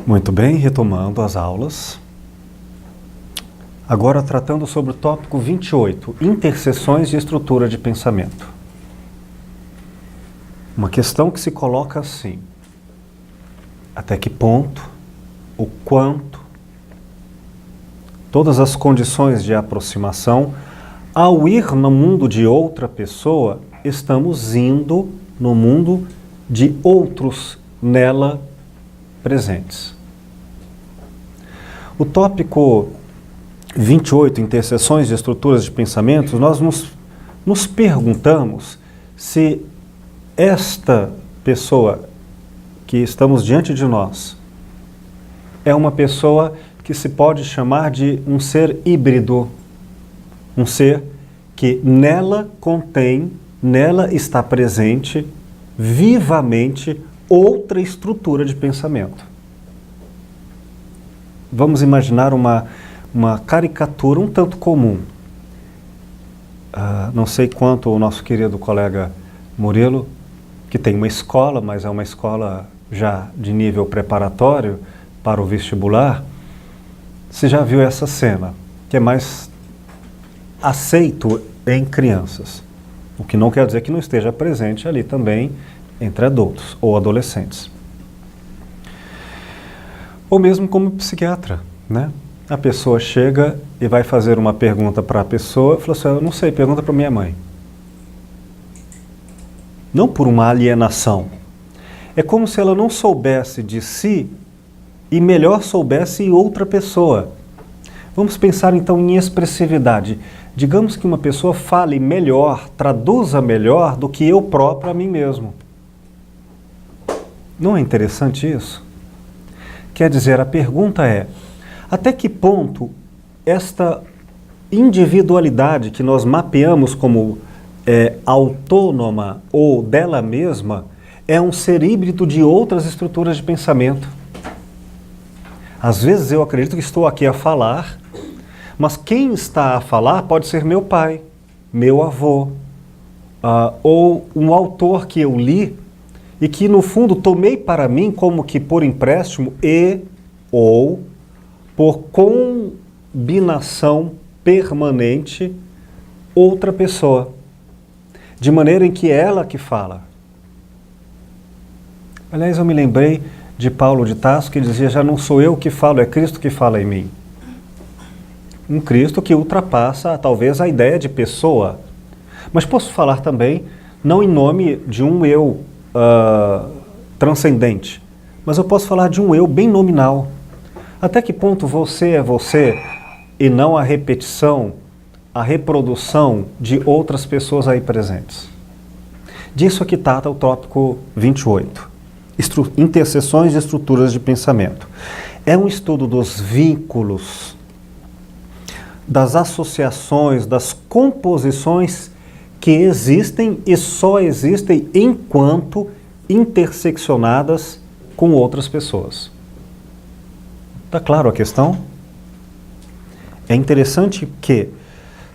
Muito bem, retomando as aulas. Agora tratando sobre o tópico 28, interseções de estrutura de pensamento. Uma questão que se coloca assim: até que ponto, o quanto, todas as condições de aproximação, ao ir no mundo de outra pessoa, estamos indo no mundo de outros nela presentes. O tópico 28, interseções de estruturas de pensamentos, nós nos perguntamos se esta pessoa que estamos diante de nós é uma pessoa que se pode chamar de um ser híbrido, um ser que nela contém, nela está presente, vivamente, outra estrutura de pensamento. Vamos imaginar uma caricatura um tanto comum. Não sei quanto o nosso querido colega Murilo, que tem uma escola, mas é uma escola já de nível preparatório para o vestibular, você já viu essa cena, que é mais aceito em crianças, o que não quer dizer que não esteja presente ali também entre adultos ou adolescentes. Ou mesmo como psiquiatra, né? A pessoa chega e vai fazer uma pergunta para a pessoa e fala assim: eu não sei, pergunta para minha mãe. Não por uma alienação. É como se ela não soubesse de si e melhor soubesse outra pessoa. Vamos pensar então em expressividade. Digamos que uma pessoa fale melhor, traduza melhor do que eu próprio a mim mesmo. Não é interessante isso? Quer dizer, a pergunta é: até que ponto esta individualidade que nós mapeamos como autônoma ou dela mesma é um ser híbrido de outras estruturas de pensamento? Às vezes eu acredito que estou aqui a falar, mas quem está a falar pode ser meu pai, meu avô, ou um autor que eu li e que no fundo tomei para mim como que por empréstimo ou por combinação permanente outra pessoa, de maneira em que é ela que fala. Aliás, eu me lembrei de Paulo de Tarso, que dizia: já não sou eu que falo, é Cristo que fala em mim. Um Cristo que ultrapassa talvez a ideia de pessoa. Mas posso falar também, não em nome de um eu transcendente, mas eu posso falar de um eu bem nominal. Até que ponto você é você e não a repetição, a reprodução de outras pessoas aí presentes? Disso aqui trata o tópico 28. Interseções de estruturas de pensamento. É um estudo dos vínculos, das associações, das composições que existem e só existem enquanto interseccionadas com outras pessoas. Está claro a questão? É interessante que,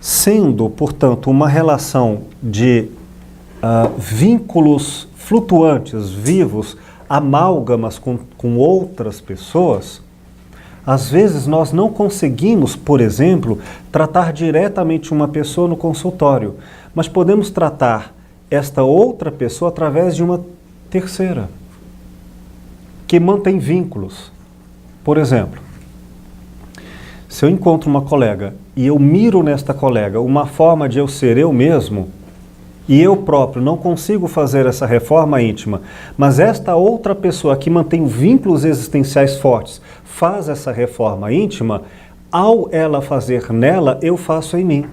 sendo, portanto, uma relação de vínculos flutuantes, vivos, amálgamas com outras pessoas, às vezes nós não conseguimos, por exemplo, tratar diretamente uma pessoa no consultório, mas podemos tratar esta outra pessoa através de uma terceira, que mantém vínculos. Por exemplo, se eu encontro uma colega e eu miro nesta colega uma forma de eu ser eu mesmo, e eu próprio não consigo fazer essa reforma íntima, mas esta outra pessoa que mantém vínculos existenciais fortes faz essa reforma íntima, ao ela fazer nela, eu faço em mim.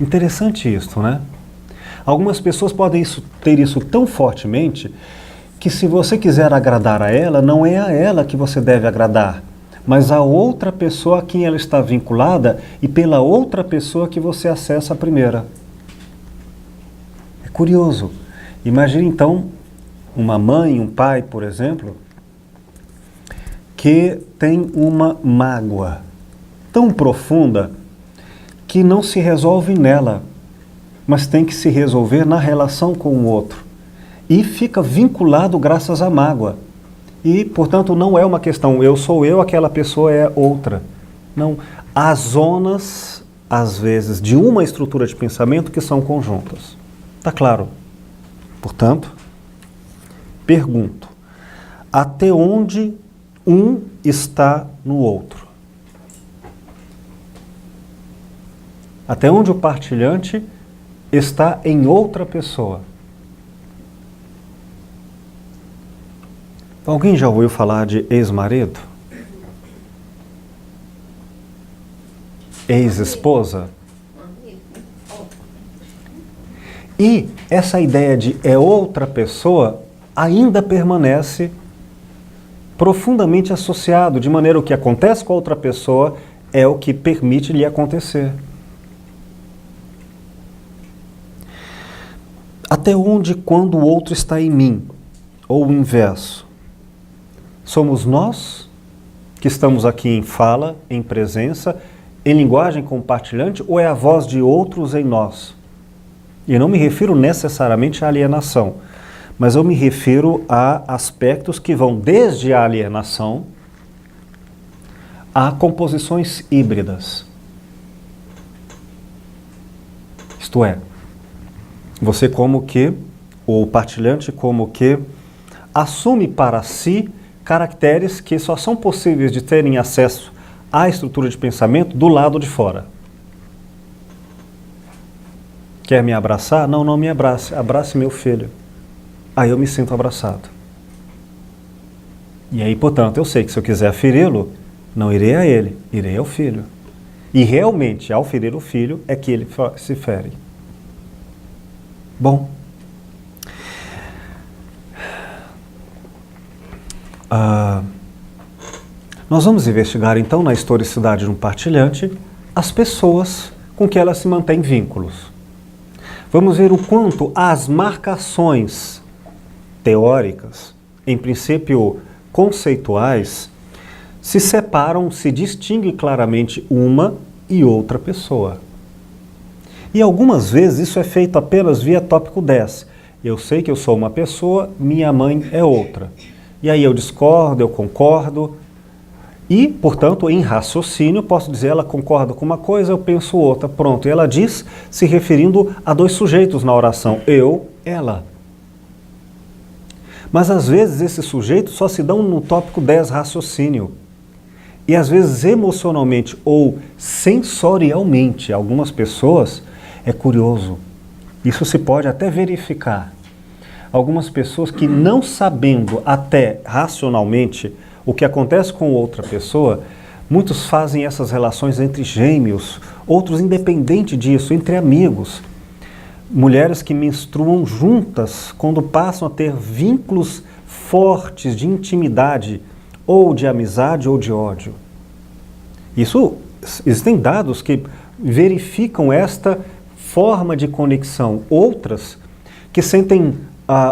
Interessante isso, né? Algumas pessoas podem ter isso tão fortemente que, se você quiser agradar a ela, não é a ela que você deve agradar, mas a outra pessoa a quem ela está vinculada e pela outra pessoa que você acessa a primeira. É curioso. Imagine então uma mãe, um pai, por exemplo, que tem uma mágoa tão profunda que não se resolve nela, mas tem que se resolver na relação com o outro. E fica vinculado graças à mágoa. E, portanto, não é uma questão, eu sou eu, aquela pessoa é outra. Não. Há zonas, às vezes, de uma estrutura de pensamento que são conjuntas. Está claro? Portanto, pergunto, até onde um está no outro? Até onde o partilhante está em outra pessoa? Alguém já ouviu falar de ex-marido? Ex-esposa? E essa ideia de é outra pessoa ainda permanece profundamente associado, de maneira que o que acontece com a outra pessoa é o que permite lhe acontecer. Até onde quando o outro está em mim? Ou o inverso? Somos nós que estamos aqui em fala, em presença, em linguagem compartilhante, ou é a voz de outros em nós? E eu não me refiro necessariamente à alienação, mas eu me refiro a aspectos que vão desde a alienação a composições híbridas. Isto é, você como que, ou o partilhante como que, assume para si caracteres que só são possíveis de terem acesso à estrutura de pensamento do lado de fora. Quer me abraçar? Não, não me abrace. Abrace meu filho. Aí eu me sinto abraçado. E aí, portanto, eu sei que se eu quiser feri-lo, não irei a ele, irei ao filho. E realmente, ao ferir o filho, é que ele se fere. Bom. Nós vamos investigar, então, na historicidade de um partilhante, as pessoas com que ela se mantém vínculos. Vamos ver o quanto as marcações teóricas, em princípio conceituais, se separam, se distinguem claramente uma e outra pessoa. E algumas vezes isso é feito apenas via tópico 10. Eu sei que eu sou uma pessoa, minha mãe é outra. E aí eu discordo, eu concordo. E, portanto, em raciocínio, posso dizer, ela concorda com uma coisa, eu penso outra. Pronto, e ela diz, se referindo a dois sujeitos na oração, eu, ela. Mas, às vezes, esses sujeitos só se dão no tópico 10, raciocínio. E, às vezes, emocionalmente ou sensorialmente, algumas pessoas, é curioso, isso se pode até verificar. Algumas pessoas que, não sabendo até racionalmente o que acontece com outra pessoa, muitos fazem essas relações entre gêmeos, outros independente disso, entre amigos. Mulheres que menstruam juntas quando passam a ter vínculos fortes de intimidade, ou de amizade ou de ódio. Existem dados que verificam esta forma de conexão. Outras que sentem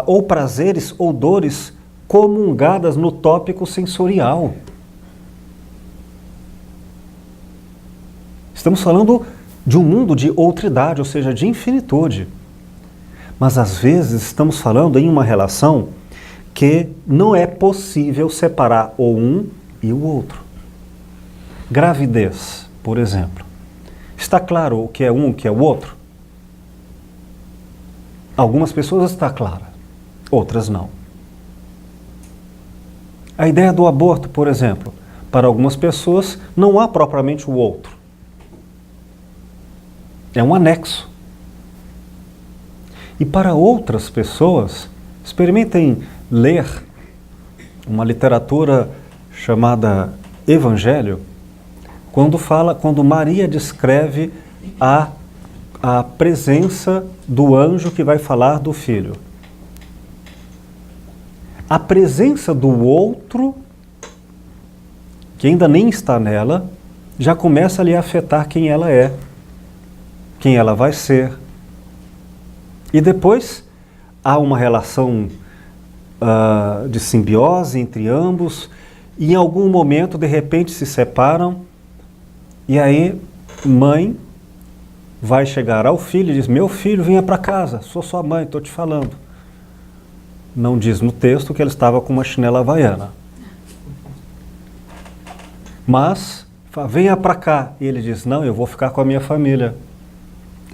ou prazeres ou dores comungadas no tópico sensorial. Estamos falando de um mundo de outridade, ou seja, de infinitude. Mas às vezes estamos falando em uma relação que não é possível separar o um e o outro. Gravidez, por exemplo. Está claro o que é um e o que é o outro? Algumas pessoas está clara, outras não. A ideia do aborto, por exemplo, para algumas pessoas não há propriamente o outro. É um anexo. E para outras pessoas, experimentem ler uma literatura chamada Evangelho, quando Maria descreve a presença do anjo que vai falar do filho. A presença do outro, que ainda nem está nela, já começa a lhe afetar quem ela é, quem ela vai ser. E depois há uma relação de simbiose entre ambos, e em algum momento, de repente, se separam, e aí, mãe vai chegar ao filho e diz, meu filho, venha para casa, sou sua mãe, estou te falando. Não diz no texto que ele estava com uma chinela havaiana. Mas, fala, venha para cá. E ele diz, não, eu vou ficar com a minha família.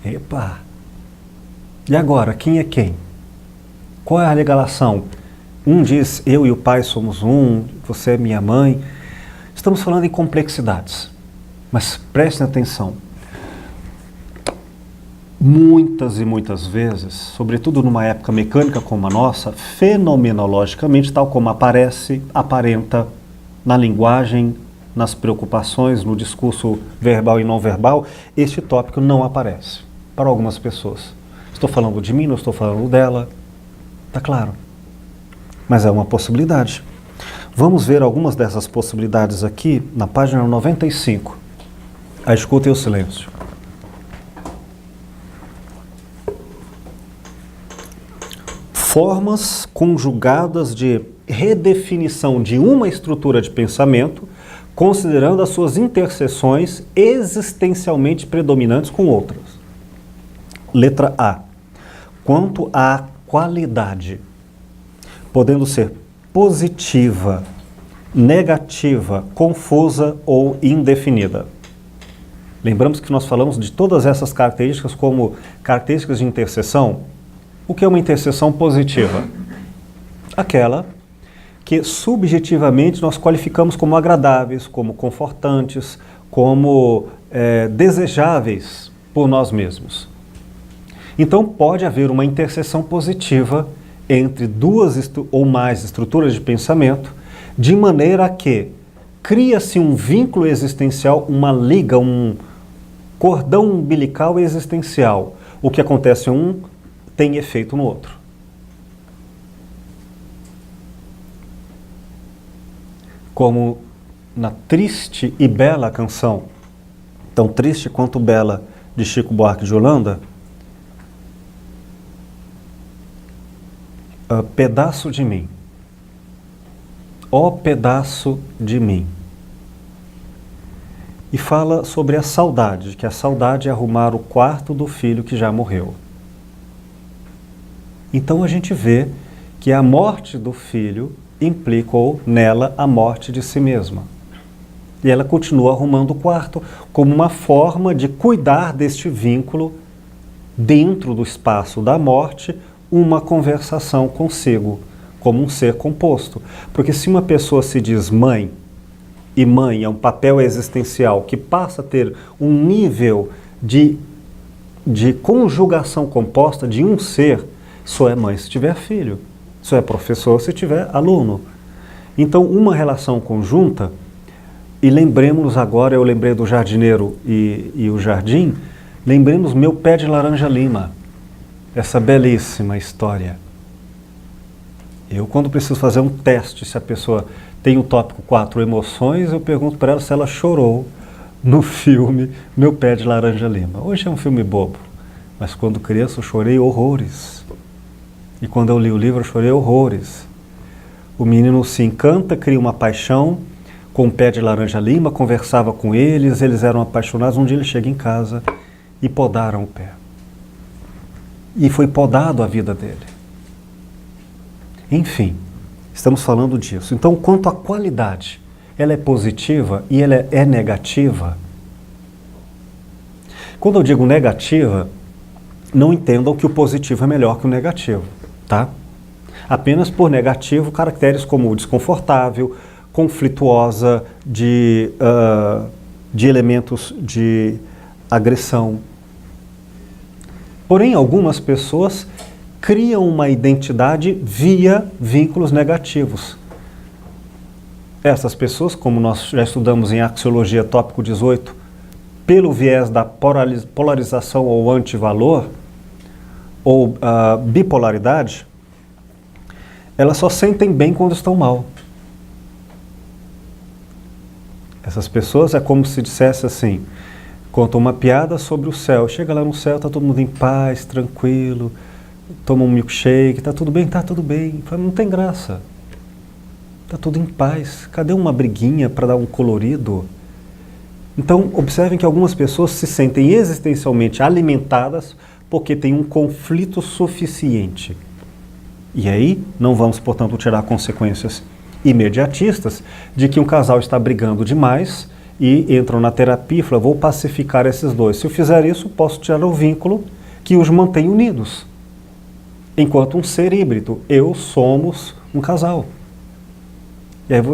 Epa! E agora, quem é quem? Qual é a legalação? Um diz, eu e o pai somos um, você é minha mãe. Estamos falando em complexidades. Mas prestem atenção. Muitas e muitas vezes, sobretudo numa época mecânica como a nossa, fenomenologicamente, tal como aparece, aparenta na linguagem, nas preocupações, no discurso verbal e não verbal, este tópico não aparece para algumas pessoas. Estou falando de mim, não estou falando dela, está claro. Mas é uma possibilidade. Vamos ver algumas dessas possibilidades aqui na página 95. A escuta e o silêncio. Formas conjugadas de redefinição de uma estrutura de pensamento, considerando as suas interseções existencialmente predominantes com outras. Letra A. Quanto à qualidade, podendo ser positiva, negativa, confusa ou indefinida. Lembramos que nós falamos de todas essas características como características de interseção. O que é uma interseção positiva? Aquela que subjetivamente nós qualificamos como agradáveis, como confortantes, como desejáveis por nós mesmos. Então pode haver uma interseção positiva entre duas ou mais estruturas de pensamento, de maneira que cria-se um vínculo existencial, uma liga, um cordão umbilical existencial. O que acontece em um tem efeito no outro. Como na triste e bela canção, tão triste quanto bela, de Chico Buarque de Holanda, pedaço de mim, ó pedaço de mim. E fala sobre a saudade, que a saudade é arrumar o quarto do filho que já morreu. Então a gente vê que a morte do filho implicou nela a morte de si mesma. E ela continua arrumando o quarto como uma forma de cuidar deste vínculo dentro do espaço da morte, uma conversação consigo, como um ser composto. Porque se uma pessoa se diz mãe, e mãe é um papel existencial que passa a ter um nível de conjugação composta de um ser, só é mãe se tiver filho, só é professor se tiver aluno. Então, uma relação conjunta, e lembremos agora, eu lembrei do jardineiro e o jardim, lembremos meu pé de laranja lima, essa belíssima história. Eu, quando preciso fazer um teste, se a pessoa tem o tópico 4, emoções, eu pergunto para ela se ela chorou no filme Meu Pé de Laranja Lima. Hoje é um filme bobo, mas quando criança eu chorei horrores. E quando eu li o livro eu chorei horrores. O menino se encanta, cria uma paixão com o pé de laranja lima, conversava com eles eram apaixonados. Um dia ele chega em casa e podaram o pé. E foi podado a vida dele. Enfim, estamos falando disso. Então, quanto à qualidade, ela é positiva e ela é negativa. Quando eu digo negativa, não entendam que o positivo é melhor que o negativo, tá? Apenas por negativo, caracteres como desconfortável, conflituosa, de elementos de agressão. Porém, algumas pessoas criam uma identidade via vínculos negativos. Essas pessoas, como nós já estudamos em Axiologia tópico 18, pelo viés da polarização ou antivalor, ou bipolaridade, elas só sentem bem quando estão mal. Essas pessoas é como se dissesse assim, conta uma piada sobre o céu, chega lá no céu, está todo mundo em paz, tranquilo, toma um milkshake, está tudo bem? Está tudo bem. Não tem graça. Está tudo em paz. Cadê uma briguinha para dar um colorido? Então, observem que algumas pessoas se sentem existencialmente alimentadas porque tem um conflito suficiente. E aí, não vamos, portanto, tirar consequências imediatistas de que um casal está brigando demais e entram na terapia e falam, vou pacificar esses dois. Se eu fizer isso, posso tirar o vínculo que os mantém unidos. Enquanto um ser híbrido, somos um casal.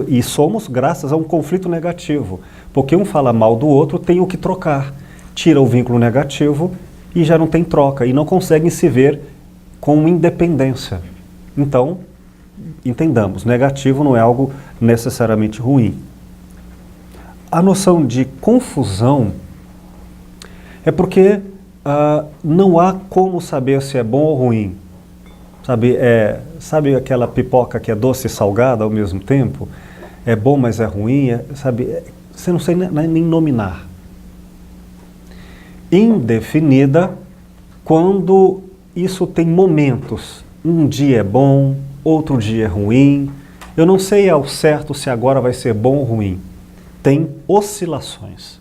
E somos graças a um conflito negativo. Porque um fala mal do outro, tem o que trocar. Tira o vínculo negativo e já não tem troca. E não conseguem se ver com independência. Então, entendamos, negativo não é algo necessariamente ruim. A noção de confusão é porque não há como saber se é bom ou ruim. Sabe aquela pipoca que é doce e salgada ao mesmo tempo? É bom, mas é ruim? Você não sabe nem nominar. Indefinida, quando isso tem momentos. Um dia é bom, outro dia é ruim. Eu não sei ao certo se agora vai ser bom ou ruim. Tem oscilações.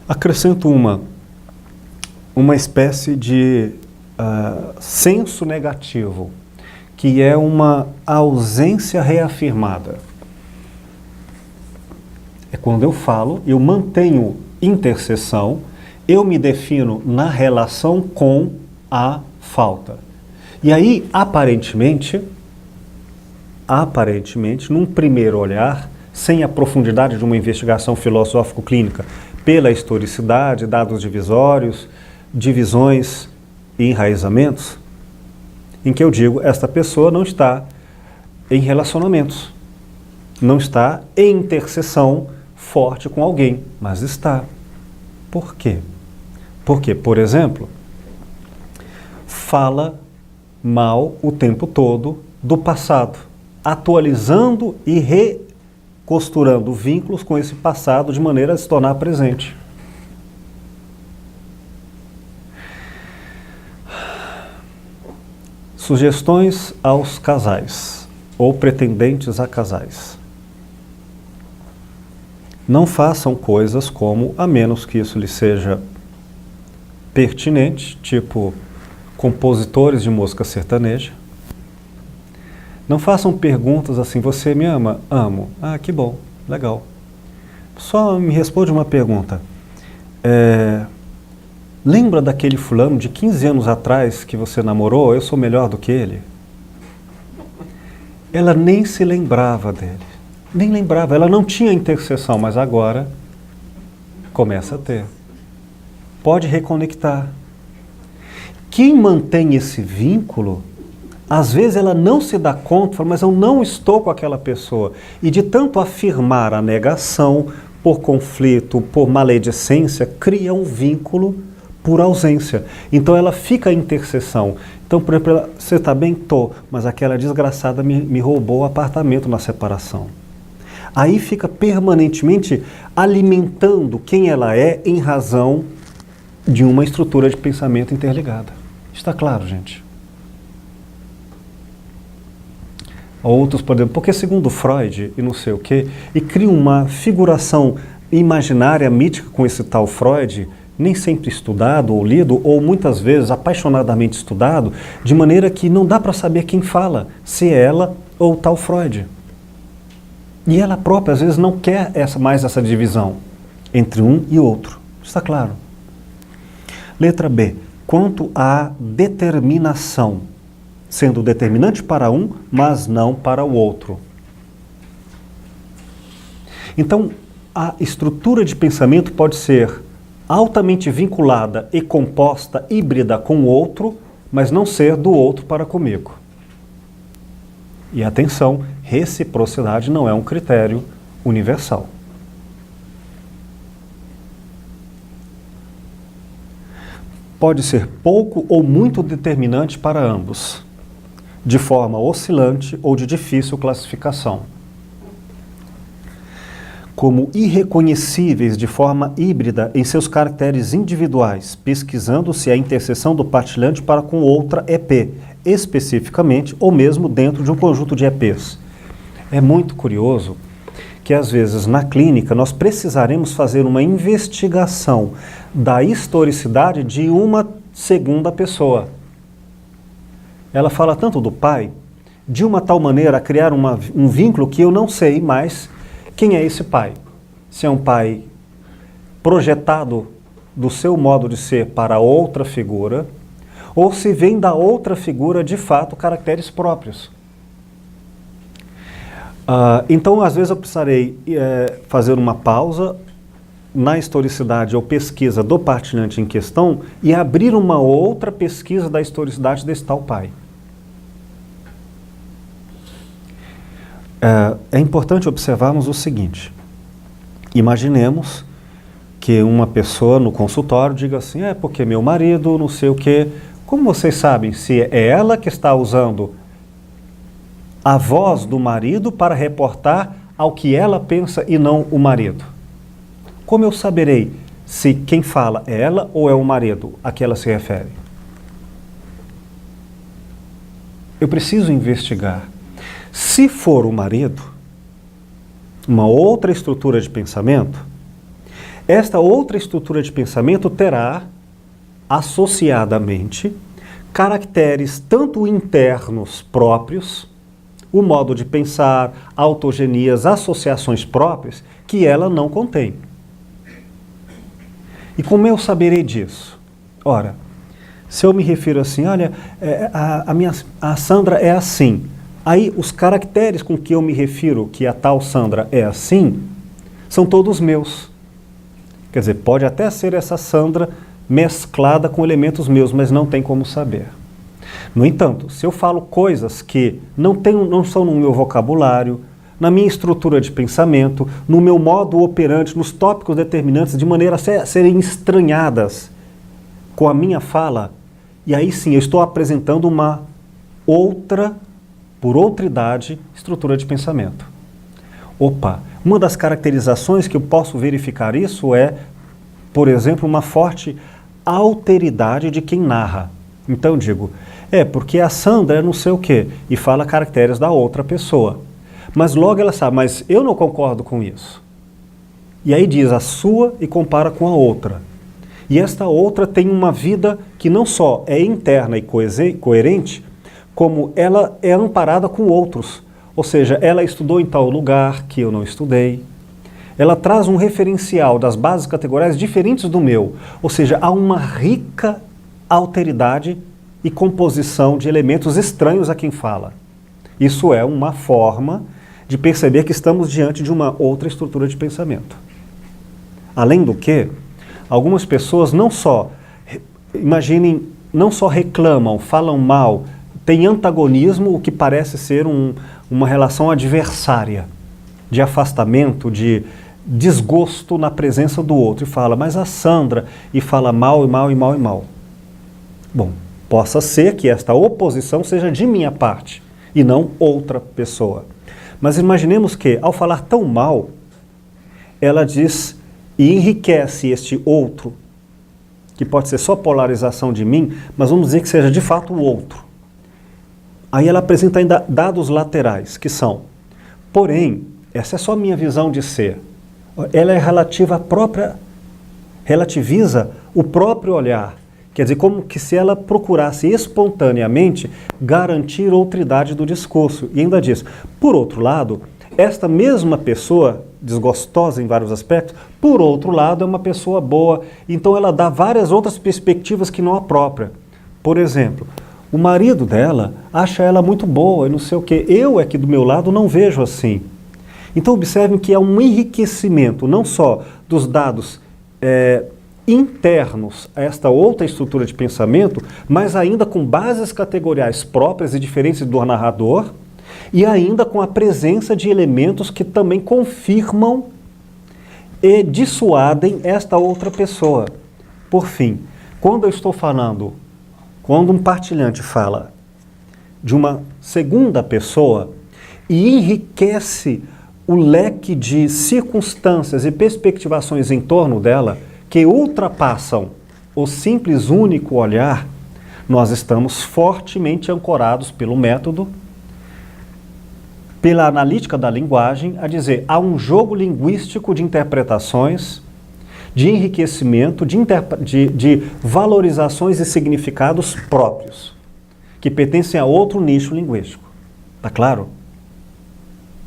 Acrescento uma espécie de senso negativo, que é uma ausência reafirmada. É quando eu falo, eu mantenho interseção, eu me defino na relação com a falta. E aí, aparentemente, num primeiro olhar, sem a profundidade de uma investigação filosófico-clínica, pela historicidade, dados divisórios, divisões e enraizamentos, em que eu digo, esta pessoa não está em relacionamentos, não está em interseção forte com alguém, mas está. Por quê? Porque, por exemplo, fala mal o tempo todo do passado, atualizando e recosturando vínculos com esse passado de maneira a se tornar presente. Sugestões aos casais ou pretendentes a casais. Não façam coisas como, a menos que isso lhe seja pertinente, tipo compositores de música sertaneja. Não façam perguntas assim, você me ama? Amo. Ah, que bom, legal. Só me responde uma pergunta. Lembra daquele fulano de 15 anos atrás que você namorou? Eu sou melhor do que ele? Ela nem se lembrava dele. Nem lembrava, ela não tinha interseção, mas agora começa a ter. Pode reconectar. Quem mantém esse vínculo, às vezes ela não se dá conta, fala, mas eu não estou com aquela pessoa. E de tanto afirmar a negação, por conflito, por maledicência, cria um vínculo por ausência. Então ela fica a interseção. Então, por exemplo, você está bem? Tô, mas aquela desgraçada me roubou o apartamento na separação. Aí fica permanentemente alimentando quem ela é em razão de uma estrutura de pensamento interligada. Está claro, gente? Outros, por exemplo, porque segundo Freud e não sei o quê, e cria uma figuração imaginária, mítica com esse tal Freud, nem sempre estudado ou lido, ou muitas vezes apaixonadamente estudado, de maneira que não dá para saber quem fala, se é ela ou o tal Freud. E ela própria, às vezes, não quer mais essa divisão entre um e outro. Está claro? Letra B. Quanto à determinação, sendo determinante para um, mas não para o outro. Então, a estrutura de pensamento pode ser altamente vinculada e composta, híbrida com o outro, mas não ser do outro para comigo. E atenção, reciprocidade não é um critério universal. Pode ser pouco ou muito determinante para ambos, de forma oscilante ou de difícil classificação. Como irreconhecíveis de forma híbrida em seus caracteres individuais, pesquisando-se a interseção do partilhante para com outra EP, especificamente, ou mesmo dentro de um conjunto de EPs. É muito curioso que, às vezes, na clínica, nós precisaremos fazer uma investigação da historicidade de uma segunda pessoa. Ela fala tanto do pai, de uma tal maneira a criar um vínculo que eu não sei mais quem é esse pai. Se é um pai projetado do seu modo de ser para outra figura, ou se vem da outra figura, de fato, caracteres próprios. Então, às vezes, eu precisarei fazer uma pausa na historicidade ou pesquisa do partilhante em questão e abrir uma outra pesquisa da historicidade desse tal pai. É importante observarmos o seguinte: imaginemos que uma pessoa no consultório diga assim, porque meu marido, não sei o quê. Como vocês sabem se é ela que está usando a voz do marido para reportar ao que ela pensa e não o marido? Como eu saberei se quem fala é ela ou é o marido a que ela se refere? Eu preciso investigar. Se for o marido, uma outra estrutura de pensamento, esta outra estrutura de pensamento terá associadamente caracteres tanto internos próprios, o modo de pensar, autogenias, associações próprias, que ela não contém. E como eu saberei disso? Ora, se eu me refiro assim, olha, a Sandra é assim, aí os caracteres com que eu me refiro que a tal Sandra é assim, são todos meus. Quer dizer, pode até ser essa Sandra mesclada com elementos meus, mas não tem como saber. No entanto, se eu falo coisas que não são no meu vocabulário, na minha estrutura de pensamento, no meu modo operante, nos tópicos determinantes, de maneira a serem estranhadas com a minha fala, e aí sim eu estou apresentando uma outra, por outra idade, estrutura de pensamento. Opa, uma das caracterizações que eu posso verificar isso é, por exemplo, uma forte alteridade de quem narra. Então eu digo, porque a Sandra é não sei o quê, e fala caracteres da outra pessoa. Mas logo ela sabe, mas eu não concordo com isso. E aí diz a sua e compara com a outra. E esta outra tem uma vida que não só é interna e coerente, como ela é amparada com outros. Ou seja, ela estudou em tal lugar que eu não estudei. Ela traz um referencial das bases categoriais diferentes do meu. Ou seja, há uma rica alteridade e composição de elementos estranhos a quem fala. Isso é uma forma de perceber que estamos diante de uma outra estrutura de pensamento. Além do que, algumas pessoas não só reclamam, falam mal, têm antagonismo, o que parece ser uma relação adversária, de afastamento, de desgosto na presença do outro. E fala, mas a Sandra, e fala mal, e mal, e mal, e mal. Bom, possa ser que esta oposição seja de minha parte, e não outra pessoa. Mas imaginemos que, ao falar tão mal, ela diz e enriquece este outro, que pode ser só polarização de mim, mas vamos dizer que seja de fato o outro. Aí ela apresenta ainda dados laterais, que são, porém, essa é só minha visão de ser, ela é relativiza o próprio olhar. Quer dizer, como que se ela procurasse espontaneamente garantir outridade do discurso. E ainda diz, por outro lado, esta mesma pessoa, desgostosa em vários aspectos, por outro lado é uma pessoa boa. Então ela dá várias outras perspectivas que não a própria. Por exemplo, o marido dela acha ela muito boa e não sei o quê. Eu aqui do meu lado não vejo assim. Então observem que há um enriquecimento não só dos dados internos a esta outra estrutura de pensamento, mas ainda com bases categoriais próprias e diferentes do narrador, e ainda com a presença de elementos que também confirmam e dissuadem esta outra pessoa. Por fim, quando um partilhante fala de uma segunda pessoa e enriquece o leque de circunstâncias e perspectivações em torno dela, que ultrapassam o simples único olhar, nós estamos fortemente ancorados pelo método, pela analítica da linguagem, a dizer, há um jogo linguístico de interpretações, de enriquecimento, de valorizações e significados próprios, que pertencem a outro nicho linguístico. Tá claro?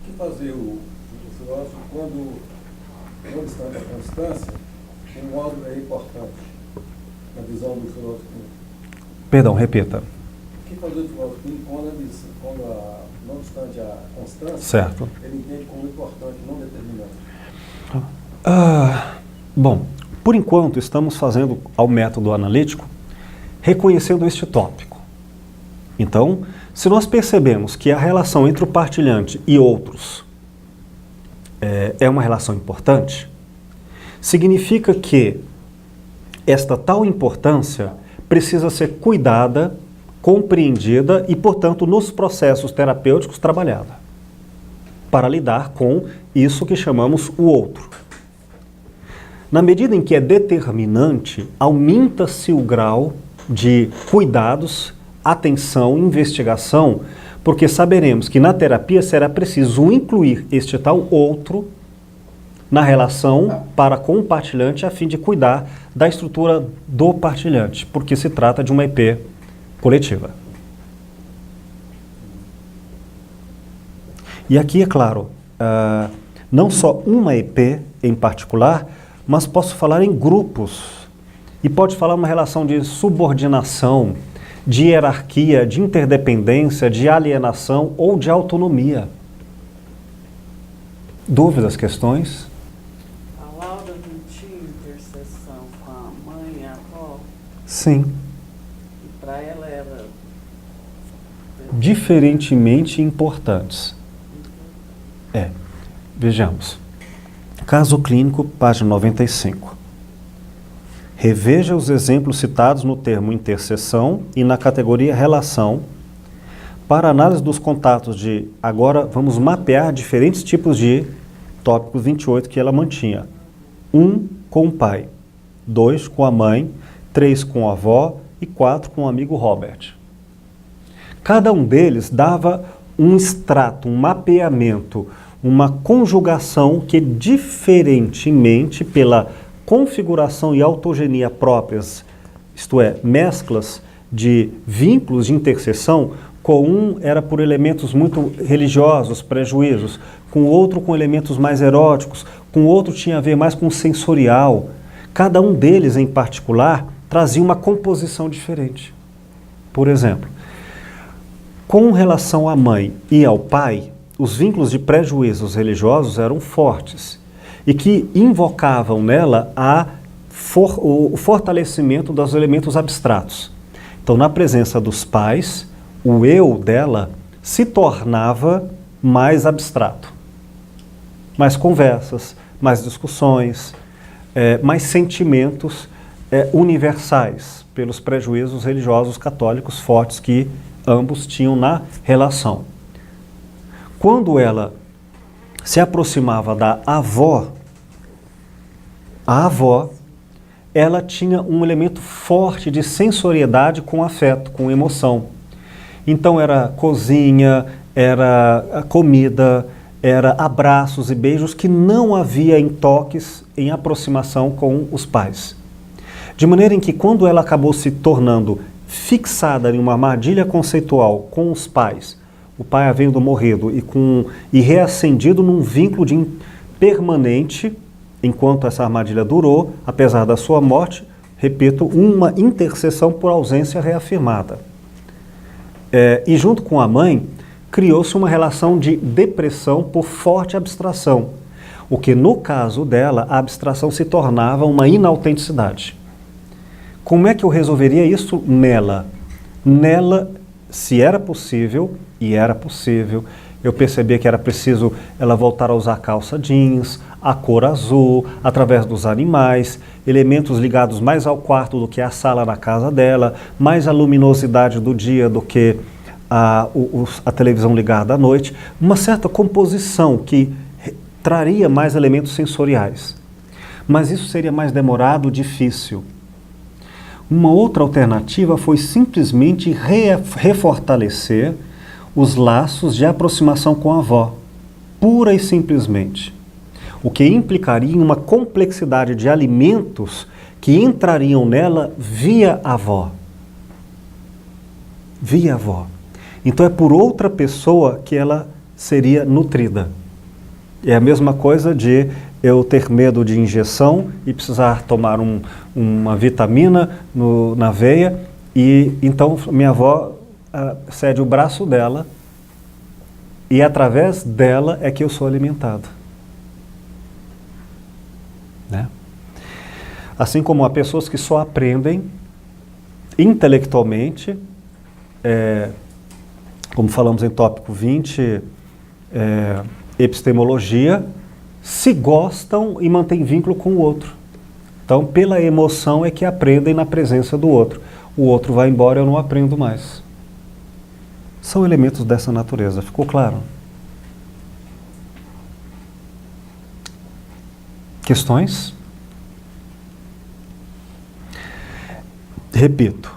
O que fazer o filósofo quando, não obstante a constância, um órgão é importante na visão do filósofo? Perdão, repita. O que fazer o filósofo quando não obstante a constância, Certo. ele entende como importante, não determinante? Bom, por enquanto estamos fazendo ao método analítico, reconhecendo este tópico. Então, se nós percebemos que a relação entre o partilhante e outros é uma relação importante, significa que esta tal importância precisa ser cuidada, compreendida e, portanto, nos processos terapêuticos trabalhada, para lidar com isso que chamamos o outro. Na medida em que é determinante, aumenta-se o grau de cuidados, atenção, investigação, porque saberemos que na terapia será preciso incluir este tal outro na relação para com o partilhante a fim de cuidar da estrutura do partilhante, porque se trata de uma EP coletiva. E aqui, é claro, não só uma EP em particular, mas posso falar em grupos. E pode falar uma relação de subordinação, de hierarquia, de interdependência, de alienação ou de autonomia. Dúvidas, questões? A Laura não tinha intercessão com a mãe e a avó? Sim. E para ela era... Diferentemente importantes. Vejamos. Caso clínico, página 95. Reveja os exemplos citados no termo interseção e na categoria relação. Para análise dos contatos de... Agora vamos mapear diferentes tipos de tópico 28 que ela mantinha. 1 com o pai, 2 com a mãe, 3 com a avó e 4 com o amigo Robert. Cada um deles dava um extrato, um mapeamento, uma conjugação que diferentemente pela configuração e autogenia próprias, isto é, mesclas de vínculos de interseção, com um era por elementos muito religiosos, prejuízos, com o outro com elementos mais eróticos, com o outro tinha a ver mais com o sensorial. Cada um deles, em particular, trazia uma composição diferente. Por exemplo, com relação à mãe e ao pai, os vínculos de prejuízos religiosos eram fortes e que invocavam nela o fortalecimento dos elementos abstratos. Então, na presença dos pais, o eu dela se tornava mais abstrato. Mais conversas, mais discussões, mais sentimentos universais pelos prejuízos religiosos católicos fortes que ambos tinham na relação. Quando ela se aproximava da avó, a avó, ela tinha um elemento forte de sensoriedade com afeto, com emoção. Então era cozinha, era comida, era abraços e beijos que não havia em toques, em aproximação com os pais. De maneira em que quando ela acabou se tornando fixada em uma armadilha conceitual com os pais, o pai havendo morrido e reacendido num vínculo permanente, enquanto essa armadilha durou, apesar da sua morte, repito, uma intercessão por ausência reafirmada. E junto com a mãe, criou-se uma relação de depressão por forte abstração, o que no caso dela, a abstração se tornava uma inautenticidade. Como é que eu resolveria isso nela? Nela, se era possível, e era possível, eu percebia que era preciso ela voltar a usar calça jeans, a cor azul, através dos animais, elementos ligados mais ao quarto do que à sala na casa dela, mais a luminosidade do dia do que a televisão ligada à noite, uma certa composição que traria mais elementos sensoriais. Mas isso seria mais demorado, difícil. Uma outra alternativa foi simplesmente refortalecer os laços de aproximação com a avó, pura e simplesmente. O que implicaria em uma complexidade de alimentos que entrariam nela via avó. Via avó. Então é por outra pessoa que ela seria nutrida. É a mesma coisa de eu ter medo de injeção e precisar tomar uma vitamina na veia, e então minha avó cede o braço dela e através dela é que eu sou alimentado. Né? Assim como há pessoas que só aprendem intelectualmente, como falamos em tópico 20, epistemologia, se gostam e mantêm vínculo com o outro. Então, pela emoção é que aprendem na presença do outro. O outro vai embora, eu não aprendo mais. São elementos dessa natureza, ficou claro? Questões? Repito,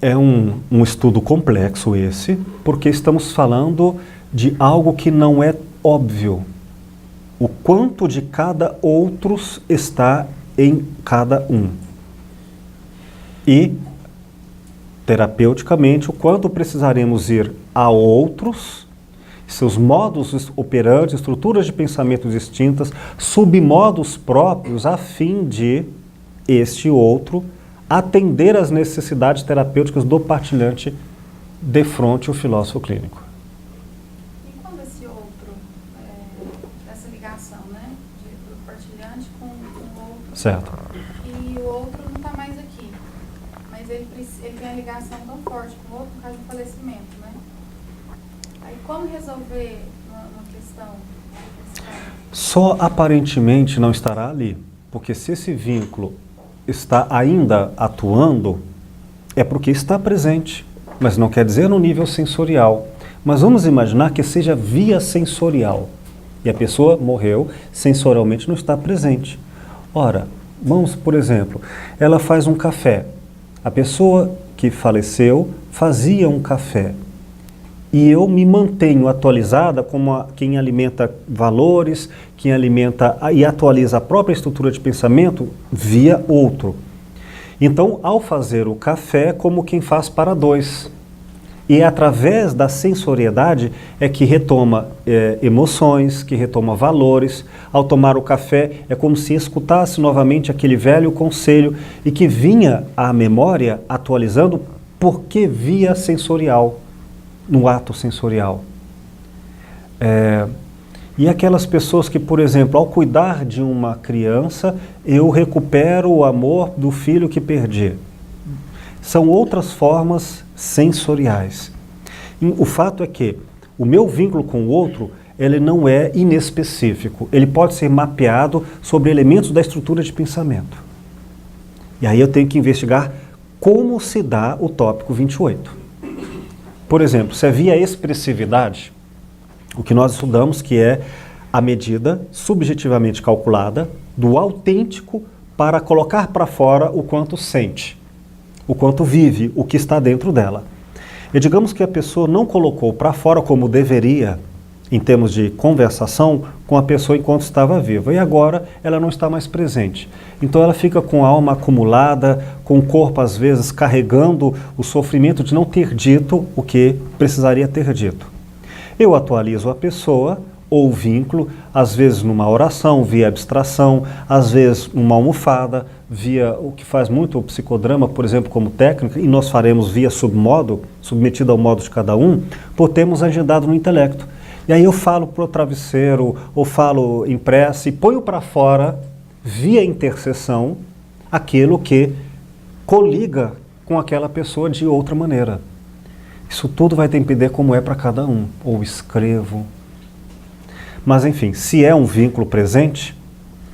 é um estudo complexo esse, porque estamos falando de algo que não é óbvio. O quanto de cada outros está em cada um. E, terapeuticamente, o quanto precisaremos ir a outros, seus modos operantes, estruturas de pensamento distintas, submodos próprios, a fim de este outro atender às necessidades terapêuticas do partilhante defronte o filósofo clínico. E quando esse outro, essa ligação, né, do partilhante com o outro, Certo. e o outro não está mais aqui, mas ele tem a ligação tão forte com o outro por causa do falecimento, né? Aí como resolver uma questão? Só aparentemente não estará ali, porque se esse vínculo está ainda atuando, é porque está presente, mas não quer dizer no nível sensorial. Mas vamos imaginar que seja via sensorial, e a pessoa morreu, sensorialmente não está presente. Ora, vamos, por exemplo, ela faz um café. A pessoa que faleceu fazia um café. E eu me mantenho atualizada como quem alimenta valores, quem alimenta e atualiza a própria estrutura de pensamento via outro. Então, ao fazer o café, como quem faz para dois. E é através da sensoriedade é que retoma emoções, que retoma valores. Ao tomar o café, é como se escutasse novamente aquele velho conselho e que vinha à memória atualizando porque via sensorial. No ato sensorial. E aquelas pessoas que, por exemplo, ao cuidar de uma criança, eu recupero o amor do filho que perdi. São outras formas sensoriais. E o fato é que o meu vínculo com o outro, ele não é inespecífico. Ele pode ser mapeado sobre elementos da estrutura de pensamento. E aí eu tenho que investigar como se dá o tópico 28. Por exemplo, se havia expressividade, o que nós estudamos que é a medida subjetivamente calculada do autêntico para colocar para fora o quanto sente, o quanto vive, o que está dentro dela. E digamos que a pessoa não colocou para fora como deveria, em termos de conversação, com a pessoa enquanto estava viva. E agora ela não está mais presente. Então ela fica com a alma acumulada, com o corpo às vezes carregando o sofrimento de não ter dito o que precisaria ter dito. Eu atualizo a pessoa ou o vínculo, às vezes numa oração, via abstração, às vezes numa almofada, via o que faz muito o psicodrama, por exemplo, como técnica, e nós faremos via submodo, submetido ao modo de cada um, por termos agendado no intelecto. E aí eu falo para o travesseiro, ou falo em prece, e ponho para fora, via intercessão, aquilo que coliga com aquela pessoa de outra maneira. Isso tudo vai depender como é para cada um, ou escrevo. Mas enfim, se é um vínculo presente,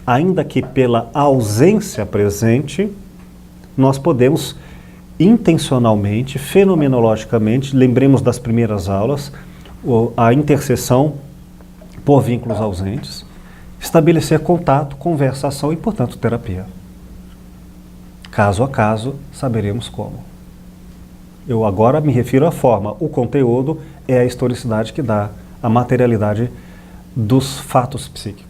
ainda que pela ausência presente, nós podemos intencionalmente, fenomenologicamente, lembremos das primeiras aulas, a intercessão por vínculos ausentes, estabelecer contato, conversação e, portanto, terapia. Caso a caso, saberemos como. Eu agora me refiro à forma. O conteúdo é a historicidade que dá a materialidade dos fatos psíquicos.